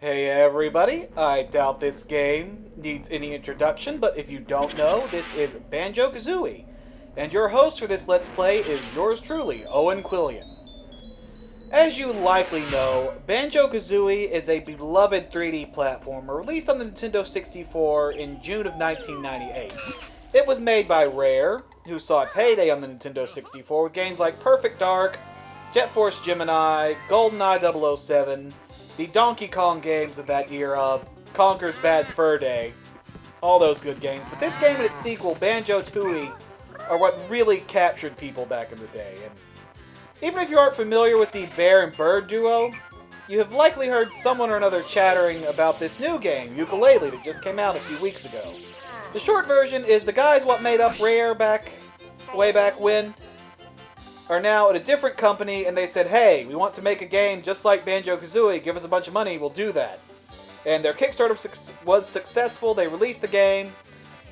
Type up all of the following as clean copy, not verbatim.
Hey everybody, I doubt this game needs any introduction, but if you don't know, this is Banjo Kazooie, and your host for this Let's Play is yours truly, Owen Quillion. As you likely know, Banjo Kazooie is a beloved 3D platformer released on the Nintendo 64 in June of 1998. It was made by Rare, who saw its heyday on the Nintendo 64 with games like Perfect Dark, Jet Force Gemini, GoldenEye 007, the Donkey Kong games of that era, Conker's Bad Fur Day, all those good games. But this game and its sequel, Banjo-Tooie, are what really captured people back in the day. And even if you aren't familiar with the bear and bird duo, you have likely heard someone or another chattering about this new game, Yooka Laylee, that just came out a few weeks ago. The short version is the guys what made up Rare way back when are now at a different company, and they said, hey, we want to make a game just like Banjo-Kazooie, give us a bunch of money, we'll do that. And their Kickstarter was successful. They released the game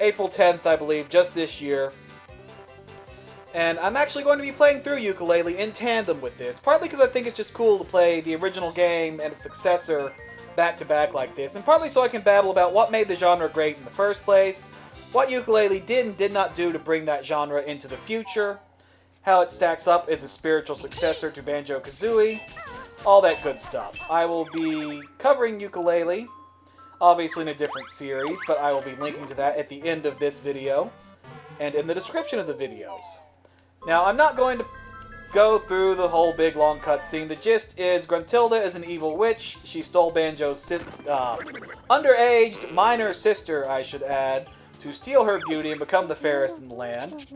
April 10th, I believe, just this year. And I'm actually going to be playing through Yooka Laylee in tandem with this, partly because I think it's just cool to play the original game and its successor back-to-back like this, and partly so I can babble about what made the genre great in the first place, what Yooka Laylee did and did not do to bring that genre into the future, how it stacks up as a spiritual successor to Banjo-Kazooie, all that good stuff. I will be covering Yooka Laylee, obviously in a different series, but I will be linking to that at the end of this video, and in the description of the videos. Now, I'm not going to go through the whole big long cutscene. The gist is Gruntilda is an evil witch. She stole Banjo's underaged minor sister, I should add, to steal her beauty and become the fairest in the land.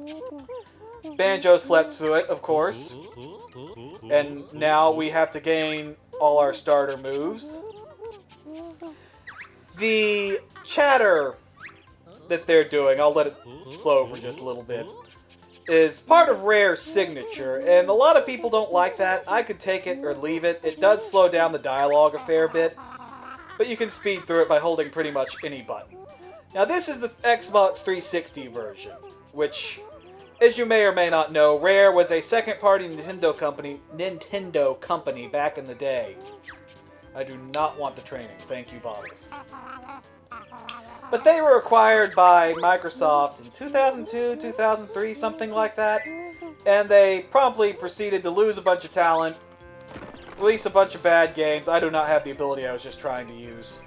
Banjo slept through it, of course. And now we have to gain all our starter moves. The chatter that they're doing, I'll let it slow for just a little bit, is part of Rare's signature, and a lot of people don't like that. I could take it or leave it. It does slow down the dialogue a fair bit, but you can speed through it by holding pretty much any button. Now this is the Xbox 360 version, which, as you may or may not know, Rare was a second-party Nintendo company back in the day. I do not want the training. Thank you, Bottles. But they were acquired by Microsoft in 2002, 2003, something like that. And they promptly proceeded to lose a bunch of talent, release a bunch of bad games. I do not have the ability I was just trying to use,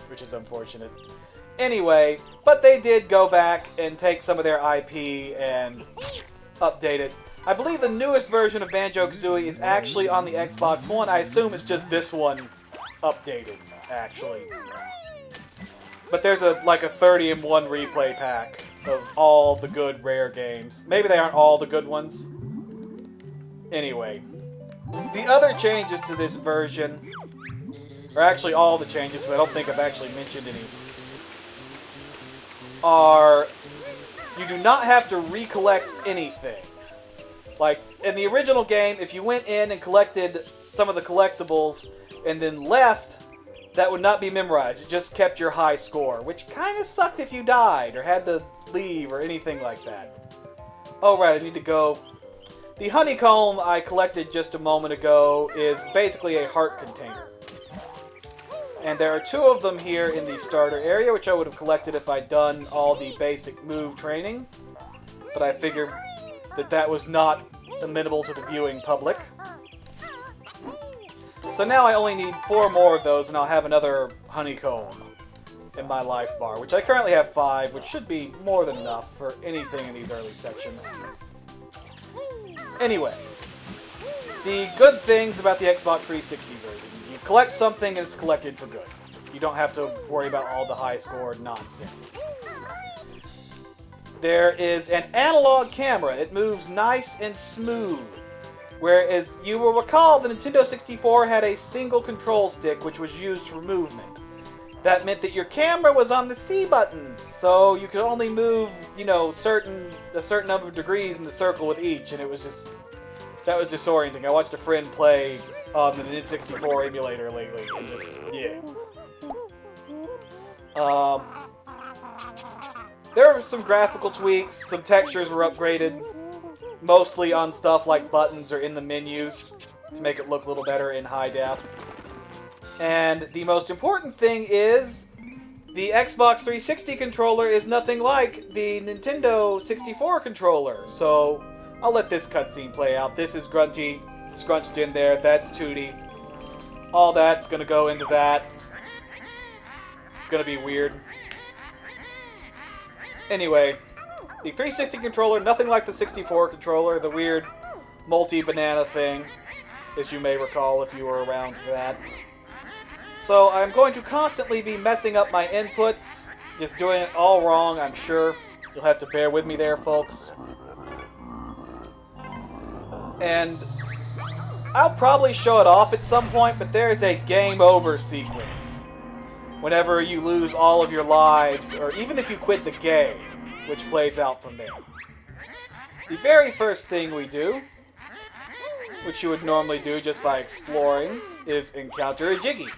which is unfortunate. Anyway, but they did go back and take some of their IP and update it. I believe the newest version of Banjo-Kazooie is actually on the Xbox One. I assume it's just this one updated, actually. But there's like a 30-in-1 replay pack of all the good Rare games. Maybe they aren't all the good ones. Anyway, the other changes to this version, or actually all the changes, I don't think I've actually mentioned any, are you do not have to recollect anything. Like, in the original game, if you went in and collected some of the collectibles and then left, that would not be memorized. It just kept your high score, which kind of sucked if you died or had to leave or anything like that. Oh, right, I need to go. The honeycomb I collected just a moment ago is basically a heart container. And there are two of them here in the starter area, which I would have collected if I'd done all the basic move training. But I figured that that was not amenable to the viewing public. So now I only need 4 more of those, and I'll have another honeycomb in my life bar, which I currently have 5, which should be more than enough for anything in these early sections. Anyway, the good things about the Xbox 360 version. You collect something and it's collected for good. You don't have to worry about all the high-scored nonsense. There is an analog camera. It moves nice and smooth. Whereas you will recall the Nintendo 64 had a single control stick which was used for movement. That meant that your camera was on the C buttons, so you could only move, you know, a certain number of degrees in the circle with each, and that was disorienting. I watched a friend play on the Nintendo 64 emulator lately, and just, yeah. There were some graphical tweaks, some textures were upgraded, mostly on stuff like buttons or in the menus to make it look a little better in high def. And the most important thing is the Xbox 360 controller is nothing like the Nintendo 64 controller. So I'll let this cutscene play out. This is Grunty scrunched in there. That's Tooty. All that's going to go into that. It's going to be weird. Anyway, the 360 controller, nothing like the 64 controller. The weird multi-banana thing, as you may recall if you were around for that. So I'm going to constantly be messing up my inputs, just doing it all wrong, I'm sure. You'll have to bear with me there, folks. And I'll probably show it off at some point, but there's a game over sequence. Whenever you lose all of your lives, or even if you quit the game, which plays out from there. The very first thing we do, which you would normally do just by exploring, is encounter a Jiggy.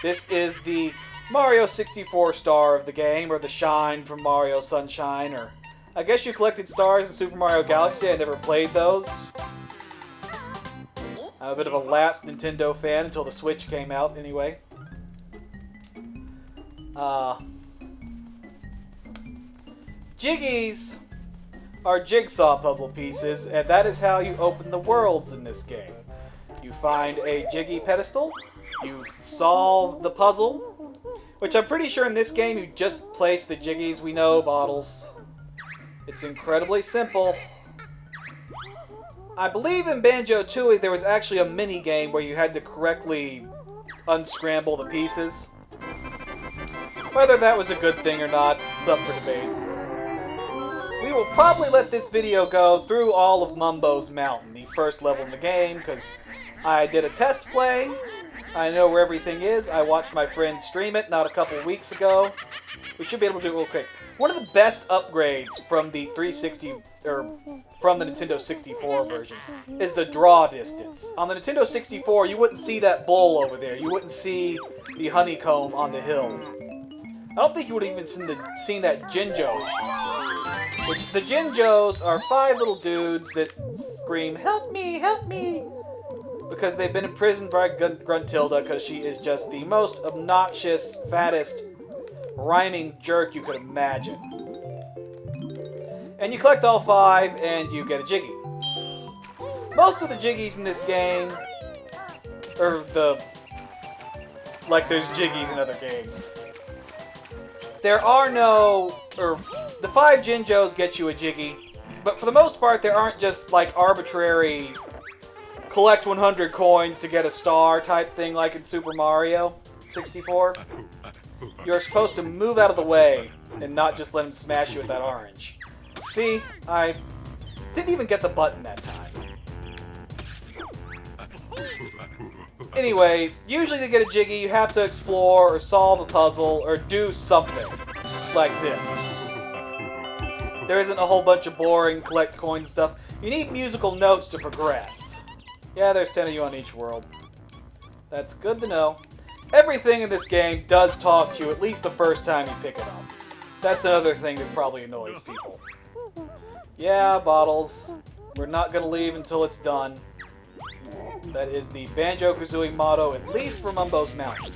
This is the Mario 64 star of the game, or the Shine from Mario Sunshine, or I guess you collected stars in Super Mario Galaxy. I never played those. I'm a bit of a lapsed Nintendo fan until the Switch came out, anyway. Jiggies are jigsaw puzzle pieces, and that is how you open the worlds in this game. You find a Jiggy pedestal, you solve the puzzle, which I'm pretty sure in this game you just place the Jiggies. We know, bottles. It's incredibly simple. I believe in Banjo-Tooie there was actually a mini-game where you had to correctly unscramble the pieces. Whether that was a good thing or not, it's up for debate. We will probably let this video go through all of Mumbo's Mountain, the first level in the game, because I did a test play. I know where everything is. I watched my friend stream it not a couple weeks ago. We should be able to do it real quick. One of the best upgrades from the 360, or from the Nintendo 64 version, is the draw distance. On the Nintendo 64, you wouldn't see that bull over there. You wouldn't see the honeycomb on the hill. I don't think you would have even seen that Jinjo. Which, the Jinjos are 5 little dudes that scream, "Help me, help me!" because they've been imprisoned by Gruntilda, because she is just the most obnoxious, fattest, rhyming jerk you could imagine. And you collect all 5, and you get a Jiggy. Most of the Jiggies in this game, like there's Jiggies in other games. There are no, the 5 Jinjos get you a Jiggy, but for the most part there aren't just like arbitrary collect 100 coins to get a star type thing like in Super Mario 64. You're supposed to move out of the way and not just let him smash you with that orange. See, I didn't even get the button that time. Anyway, usually to get a Jiggy you have to explore or solve a puzzle or do something like this. There isn't a whole bunch of boring collect coins and stuff. You need musical notes to progress. Yeah, there's 10 of you on each world. That's good to know. Everything in this game does talk to you at least the first time you pick it up. That's another thing that probably annoys people. Yeah, bottles. We're not going to leave until it's done. That is the Banjo Kazooie motto, at least for Mumbo's Mountain.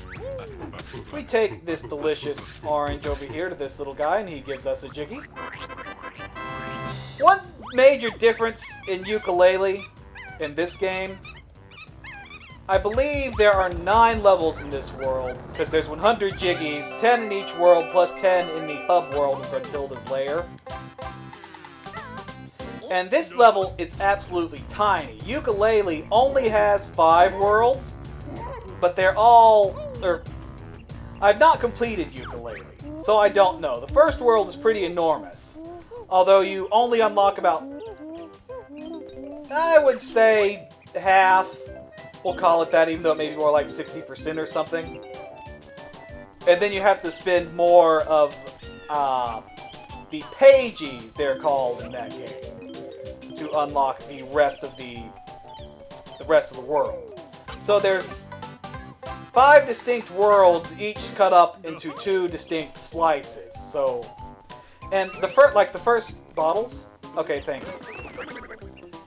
We take this delicious orange over here to this little guy, and he gives us a Jiggy. One major difference in Yooka Laylee in this game, I believe there are 9 levels in this world, because there's 100 Jiggies, 10 in each world, plus 10 in the hub world of Gruntilda's lair. And this level is absolutely tiny. Yooka Laylee only has 5 worlds, but they're all, I've not completed Yooka Laylee, so I don't know. The first world is pretty enormous, although you only unlock about, I would say, half. We'll call it that, even though it may be more like 60% or something. And then you have to spend more of the pages, they're called in that game, to unlock the rest of the world. So there's 5 distinct worlds, each cut up into 2 distinct slices. So, and the first bottles. Okay, thank you.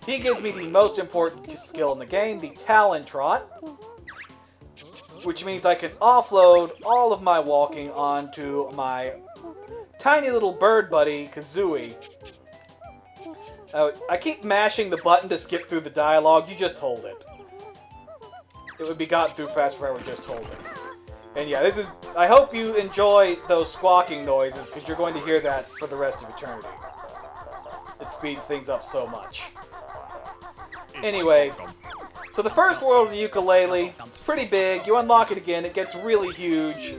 He gives me the most important skill in the game, the Talon Trot. which means I can offload all of my walking onto my tiny little bird buddy, Kazooie. I keep mashing the button to skip through the dialogue. You just hold it. It would be gotten through fast if I would just hold it. And yeah, this is... I hope you enjoy those squawking noises, because you're going to hear that for the rest of eternity. It speeds things up so much. Anyway, so the first world of Yooka Laylee, it's pretty big. You unlock it again, it gets really huge.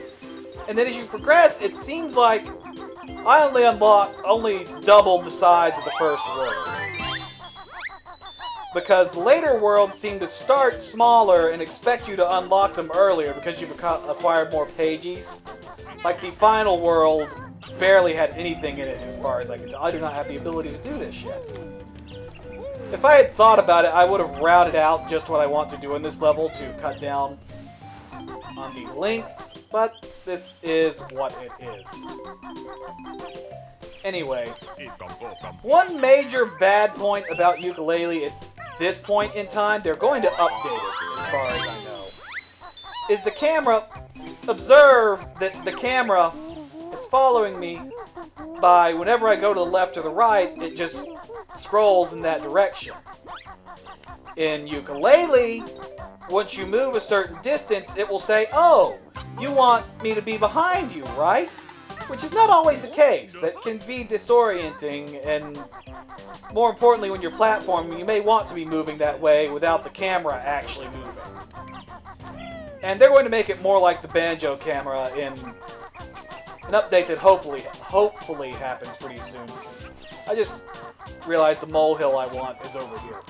And then as you progress, it seems like I only doubled the size of the first world. Because the later worlds seem to start smaller and expect you to unlock them earlier because you've acquired more pages. Like the final world barely had anything in it as far as I can tell. I do not have the ability to do this yet. If I had thought about it, I would have routed out just what I want to do in this level to cut down on the length, but this is what it is. Anyway, one major bad point about Yooka Laylee at this point in time, they're going to update it as far as I know, is the camera. Observe that the camera, it's following me by whenever I go to the left or the right, it just scrolls in that direction. In Yooka Laylee, once you move a certain distance, it will say, "Oh, you want me to be behind you, right?" Which is not always the case. That can be disorienting, and more importantly, when you're platforming, you may want to be moving that way without the camera actually moving. And they're going to make it more like the Banjo camera in an update that hopefully happens pretty soon. I just realized the molehill I want is over here.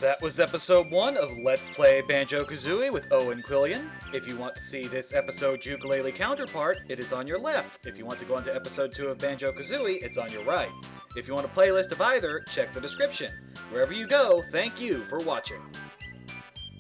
That was episode 1 of Let's Play Banjo Kazooie with Owen Quillion. If you want to see this episode's Yooka Laylee counterpart, it is on your left. If you want to go into episode 2 of Banjo Kazooie, it's on your right. If you want a playlist of either, check the description. Wherever you go, thank you for watching.